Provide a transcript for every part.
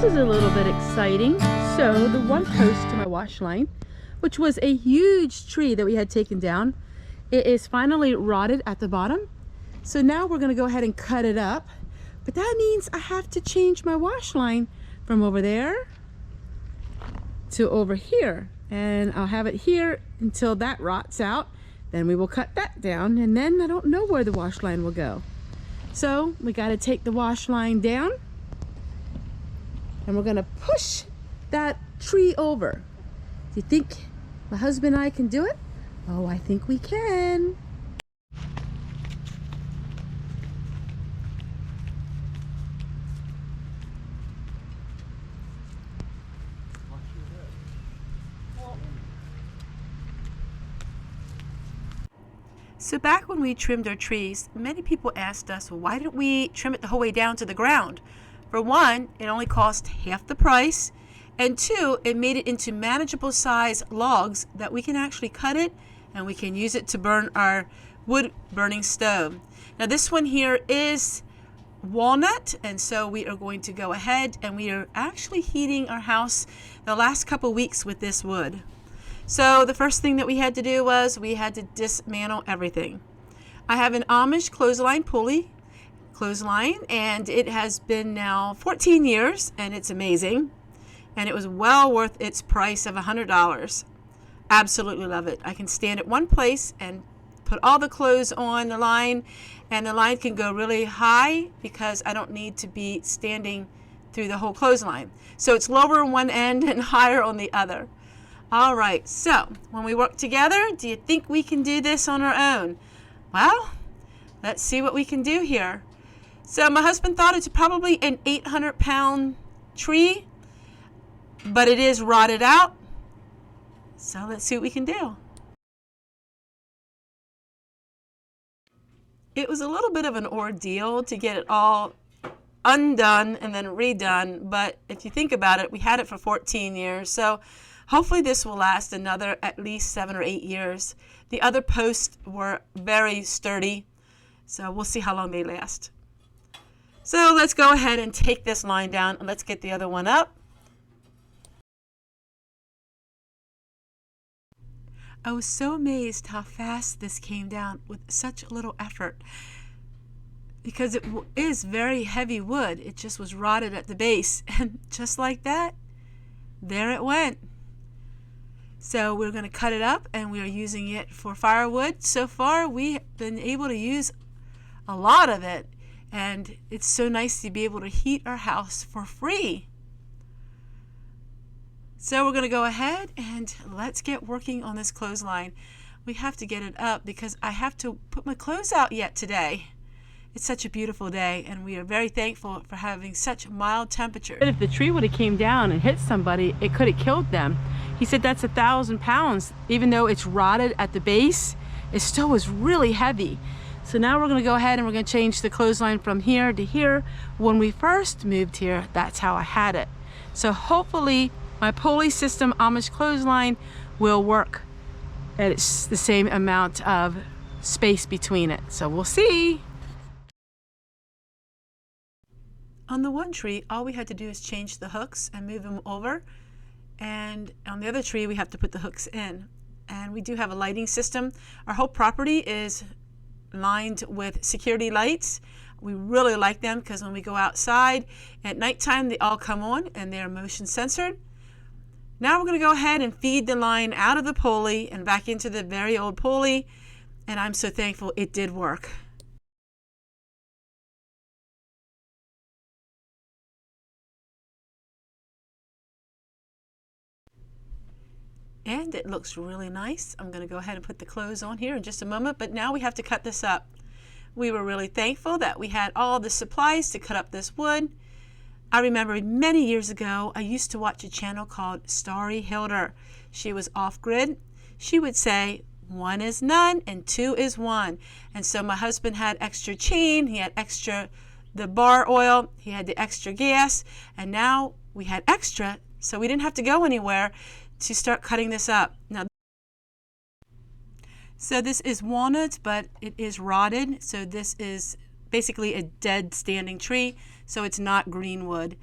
is a little bit exciting. So the one post to my wash line, which was a huge tree that we had taken down, it is finally rotted at the bottom. So now we're going to go ahead and cut it up. But that means I have to change my wash line from over there to over here. And I'll have it here until that rots out. Then we will cut that down, and then I don't know where the wash line will go. So we got to take the wash line down, and we're going to push that tree over. Do you think my husband and I can do it? Oh, I think we can. So back when we trimmed our trees, many people asked us, well, why didn't we trim it the whole way down to the ground? For one, it only cost half the price, and two, it made it into manageable size logs that we can actually cut it and we can use it to burn our wood burning stove. Now this one here is walnut, and so we are going to go ahead and we are actually heating our house the last couple weeks with this wood. So the first thing that we had to do was we had to dismantle everything. I have an Amish clothesline and it has been now 14 years and it's amazing, and it was well worth its price of $100. Absolutely love it. I can stand at one place and put all the clothes on the line, and the line can go really high because I don't need to be standing through the whole clothesline. So it's lower on one end and higher on the other. All right, so when we work together, do you think we can do this on our own? Well, let's see what we can do here. So my husband thought it's probably an 800-pound tree, but it is rotted out. So let's see what we can do. It was a little bit of an ordeal to get it all undone and then redone, but if you think about it, we had it for 14 years, so hopefully this will last another at least 7 or 8 years. The other posts were very sturdy, so we'll see how long they last. So let's go ahead and take this line down and let's get the other one up. I was so amazed how fast this came down with such little effort, because it is very heavy wood. It just was rotted at the base, and just like that, there it went. So we're going to cut it up and we are using it for firewood. So far we've been able to use a lot of it, and it's so nice to be able to heat our house for free. So we're going to go ahead and let's get working on this clothesline. We have to get it up because I have to put my clothes out yet today. It's such a beautiful day, and we are very thankful for having such mild temperature. But if the tree would have came down and hit somebody, it could have killed them. He said that's 1,000 pounds. Even though it's rotted at the base, it still was really heavy. So now we're going to go ahead and we're going to change the clothesline from here to here. When we first moved here, that's how I had it. So hopefully my pulley system Amish clothesline will work at the same amount of space between it. So we'll see. On the one tree, all we had to do is change the hooks and move them over. And on the other tree, we have to put the hooks in. And we do have a lighting system. Our whole property is lined with security lights. We really like them because when we go outside at nighttime, they all come on and they're motion censored. Now we're going to go ahead and feed the line out of the pulley and back into the very old pulley. And I'm so thankful it did work. And it looks really nice. I'm going to go ahead and put the clothes on here in just a moment, but now we have to cut this up. We were really thankful that we had all the supplies to cut up this wood. I remember many years ago, I used to watch a channel called Starry Hilder. She was off-grid. She would say, 1 is none and 2 is 1. And so my husband had extra chain, he had extra the bar oil, he had the extra gas, and now we had extra, so we didn't have to go anywhere to start cutting this up. Now, so this is walnut, but it is rotted, so this is basically a dead standing tree, so it's not green wood.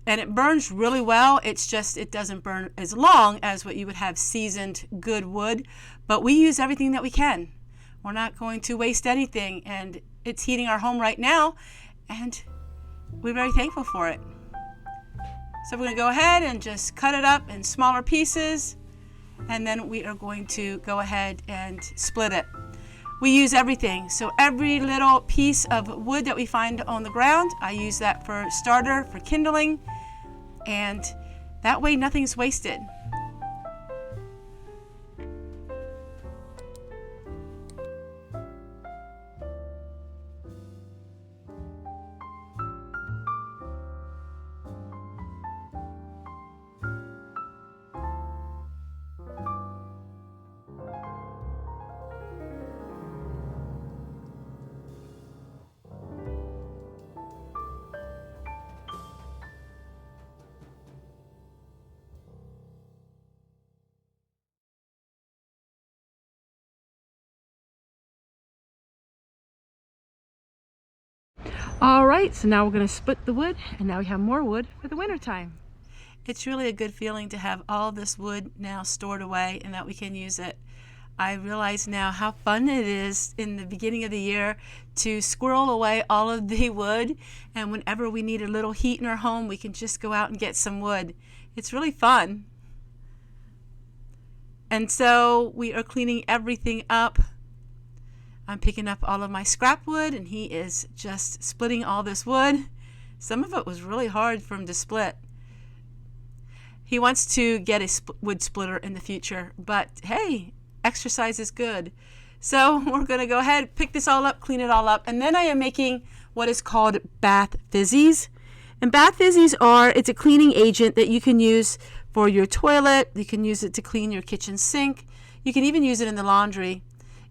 and it burns really well. It's just it doesn't burn as long as what you would have seasoned good wood, but we use everything that we can. We're not going to waste anything, and it's heating our home right now, and we're very thankful for it. So we're going to go ahead and just cut it up in smaller pieces, and then we are going to go ahead and split it. We use everything, so every little piece of wood that we find on the ground, I use that for starter, for kindling, and that way nothing's wasted. All right, so now we're going to split the wood, and now we have more wood for the winter time. It's really a good feeling to have all this wood now stored away and that we can use it. I realize now how fun it is in the beginning of the year to squirrel away all of the wood, and whenever we need a little heat in our home, we can just go out and get some wood. It's really fun. And so we are cleaning everything up. I'm picking up all of my scrap wood, and he is just splitting all this wood. Some of it was really hard for him to split. He wants to get a wood splitter in the future, but hey, exercise is good. So we're going to go ahead, pick this all up, clean it all up, and then I am making what is called bath fizzies. And bath fizzies it's a cleaning agent that you can use for your toilet. You can use it to clean your kitchen sink. You can even use it in the laundry.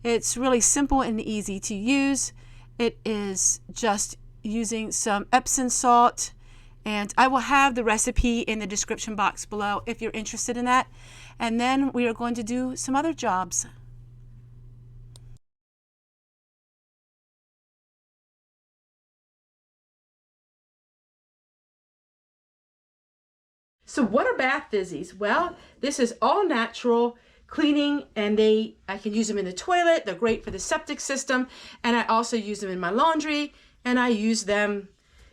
It's really simple and easy to use. It is just using some Epsom salt, and I will have the recipe in the description box below if you're interested in that. And then we are going to do some other jobs. So what are bath fizzies? Well, this is all natural cleaning, and I can use them in the toilet. They're great for the septic system, and I also use them in my laundry, and I use them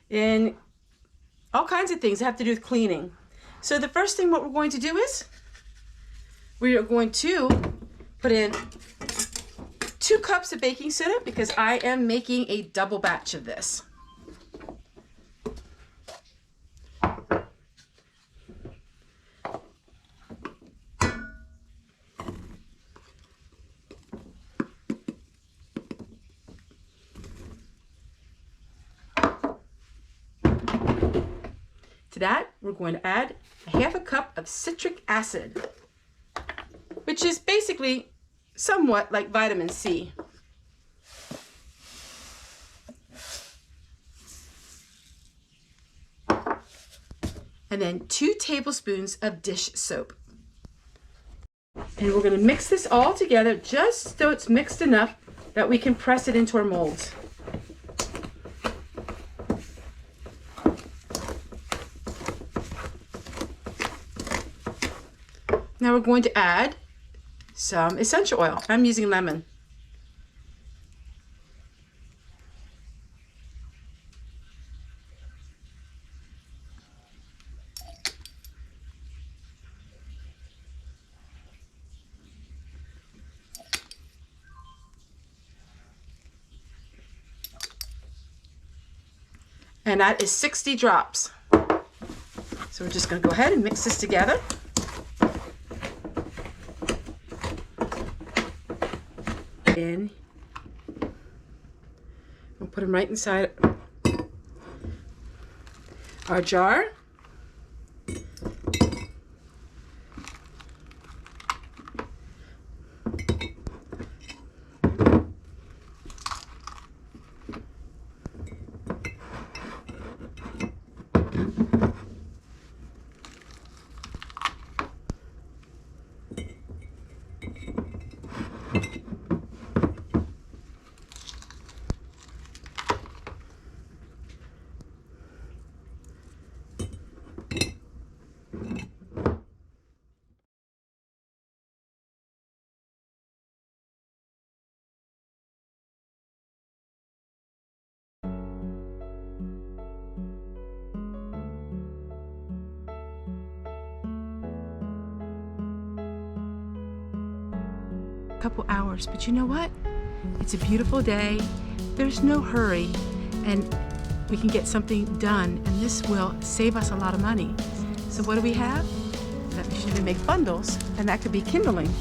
in all kinds of things that have to do with cleaning. So the first thing what we're going to do is we are going to put in 2 cups of baking soda, because I am making a double batch of this. To that, we're going to add a 1/2 cup of citric acid, which is basically somewhat like vitamin C. And then 2 tablespoons of dish soap. And we're going to mix this all together just so it's mixed enough that we can press it into our molds. Now we're going to add some essential oil. I'm using lemon. And that is 60 drops. So we're just going to go ahead and mix this together. In. We'll put them right inside our jar. couple hours, but you know what? It's a beautiful day. There's no hurry, and we can get something done, and this will save us a lot of money. So what do we have? Should we make bundles? And that could be kindling.